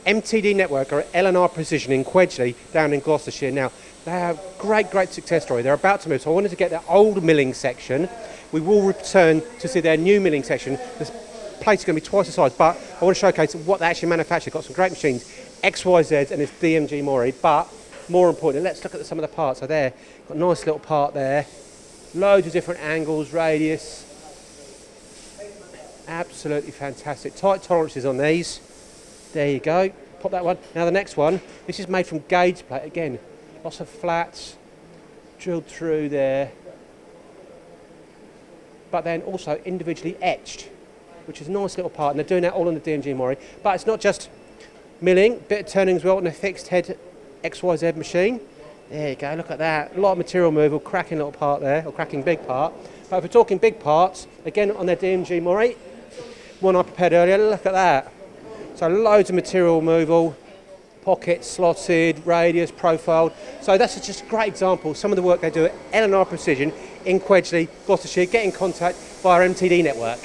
MTD Network are L&R Precision in Quedgeley down in Gloucestershire. Now, they have great success story. They're about to move, so I wanted to get their old milling section. We will return to see their new milling section. This place is going to be twice the size, but I want to showcase what they actually manufacture. Got some great machines, XYZ and it's DMG Mori, but more importantly, let's look at some of the parts. So there, got a nice little part there. Loads of different angles, radius. Absolutely fantastic. Tight tolerances on these. There you go. Pop that one. Now the next one, this is made from gauge plate. Again, lots of flats drilled through there, but then also individually etched, which is a nice little part. And they're doing that all on the DMG Mori. But it's not just milling, bit of turning as well on a fixed head XYZ machine. There you go, look at that. A lot of material removal, cracking little part there, or cracking big part. But if we're talking big parts, again on their DMG Mori, one I prepared earlier, look at that. So loads of material removal, pockets, slotted, radius, profiled. So that's just a great example of some of the work they do at L&R Precision in Quedgeley, Gloucestershire. Get in contact via MTD Network.